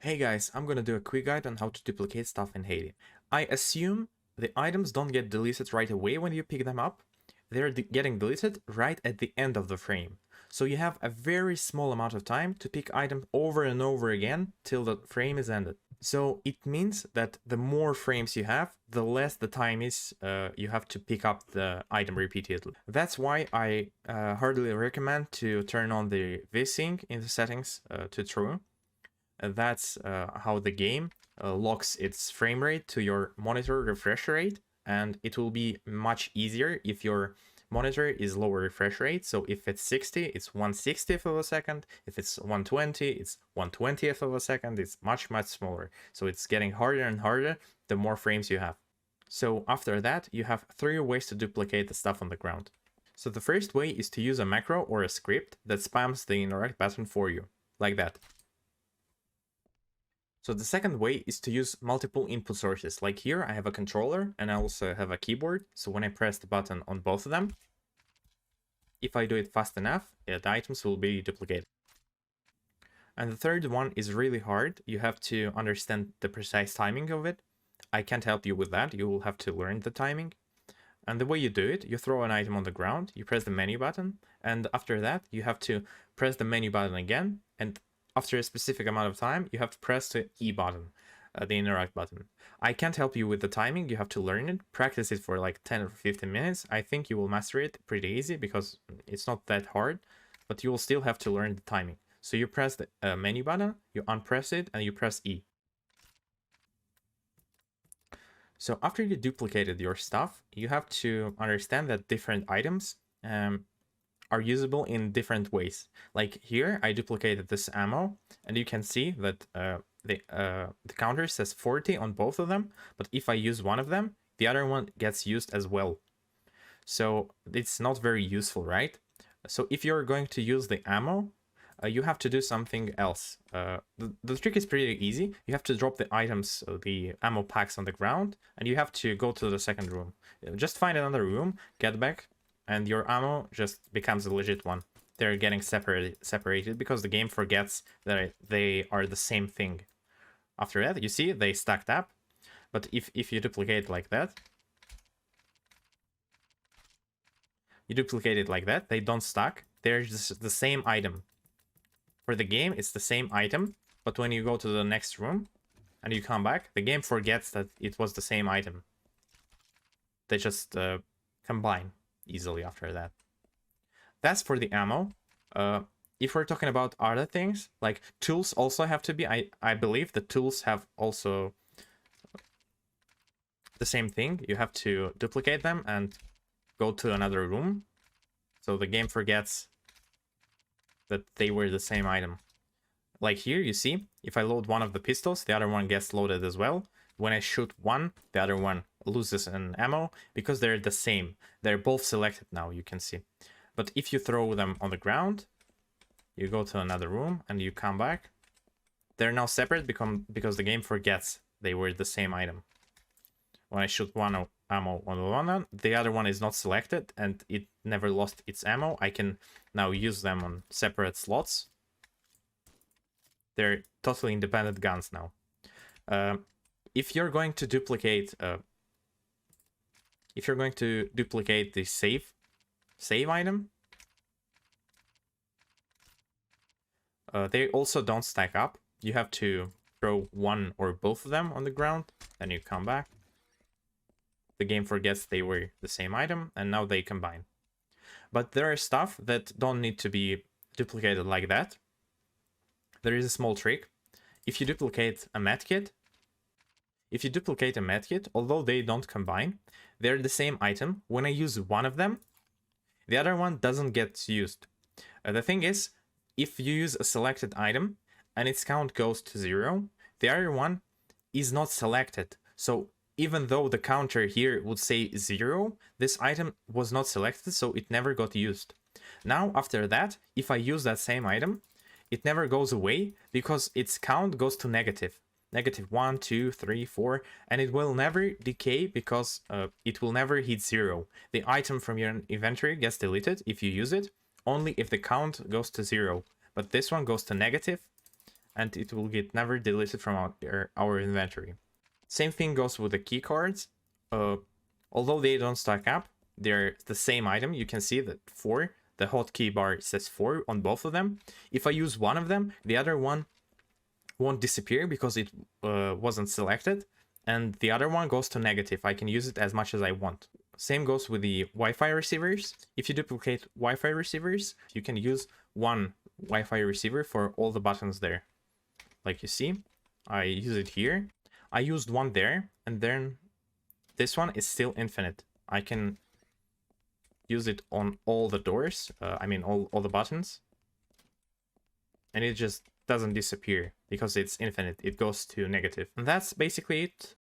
Hey guys, I'm gonna do a quick guide on how to duplicate stuff in Haydee. I assume the items don't get deleted right away when you pick them up. They're getting deleted right at the end of the frame. So you have a very small amount of time to pick items over and over again till the frame is ended. So it means that the more frames you have, the less the time is you have to pick up the item repeatedly. That's why I hardly recommend to turn on the vsync in the settings to true. That's how the game locks its frame rate to your monitor refresh rate, and it will be much easier if your monitor is lower refresh rate. So if it's 60, it's 1/60th of a second. If it's 120, it's 1/20th of a second. It's much smaller. So it's getting harder and harder the more frames you have. So after that, you have 3 ways to duplicate the stuff on the ground. So the first way is to use a macro or a script that spams the interact button for you, like that. So the second way is to use multiple input sources. Like here, I have a controller and I also have a keyboard. So when I press the button on both of them, if I do it fast enough, the items will be duplicated. And the third one is really hard. You have to understand the precise timing of it. I can't help you with that. You will have to learn the timing. And the way you do it, you throw an item on the ground, you press the menu button, and after that, you have to press the menu button again, and after a specific amount of time, you have to press the E button, the interact button. I can't help you with the timing, you have to learn it, practice it for like 10 or 15 minutes. I think you will master it pretty easy because it's not that hard, but you will still have to learn the timing. So you press the menu button, you unpress it, and you press E. So after you duplicated your stuff, you have to understand that different items are usable in different ways. Like here, I duplicated this ammo, and you can see that the counter says 40 on both of them, but if I use one of them, the other one gets used as well. So it's not very useful, right? So if you're going to use the ammo, you have to do something else. The trick is pretty easy. You have to drop the items, the ammo packs on the ground, and you have to go to the second room. Just find another room, get back, and your ammo just becomes a legit one. They're getting separated because the game forgets that they are the same thing. After that, you see, they stacked up. But if you duplicate like that, they don't stack. They're just the same item. For the game, it's the same item, but when you go to the next room and you come back, the game forgets that it was the same item. They just combine easily after that. That's for the ammo. If we're talking about other things, like tools also have to be, I believe the tools have also the same thing. You have to duplicate them and go to another room. So the game forgets that they were the same item. Like here, you see, if I load one of the pistols, the other one gets loaded as well. When I shoot one, the other one loses an ammo because they're the same. They're both selected now, you can see. But if you throw them on the ground, you go to another room and you come back, they're now separate because the game forgets they were the same item. When I shoot one ammo on one, the other one is not selected and it never lost its ammo. I can now use them on separate slots. They're totally independent guns now. If you're going to duplicate, the save item, they also don't stack up. You have to throw one or both of them on the ground, then you come back. The game forgets they were the same item, and now they combine. But there are stuff that don't need to be duplicated like that. There is a small trick. If you duplicate a medkit, although they don't combine, they're the same item. When I use one of them, the other one doesn't get used. The thing is, if you use a selected item and its count goes to 0, the other one is not selected. So even though the counter here would say 0, this item was not selected, so it never got used. Now, after that, if I use that same item, it never goes away because its count goes to negative. Negative 1, 2, 3, 4, and it will never decay because it will never hit 0. The item from your inventory gets deleted if you use it, only if the count goes to 0. But this one goes to negative, and it will get never deleted from our inventory. Same thing goes with the key cards. Although they don't stack up, they're the same item. You can see that 4, the hotkey bar says 4 on both of them. If I use one of them, the other one won't disappear because it wasn't selected, and the other one goes to negative. I can use it as much as I want. Same goes with the Wi-Fi receivers. If you duplicate Wi-Fi receivers, you can use one Wi-Fi receiver for all the buttons there. Like you see, I use it here. I used one there, and then this one is still infinite. I can use it on all the doors, all the buttons, and it just doesn't disappear because it's infinite. It goes to negative. And that's basically it.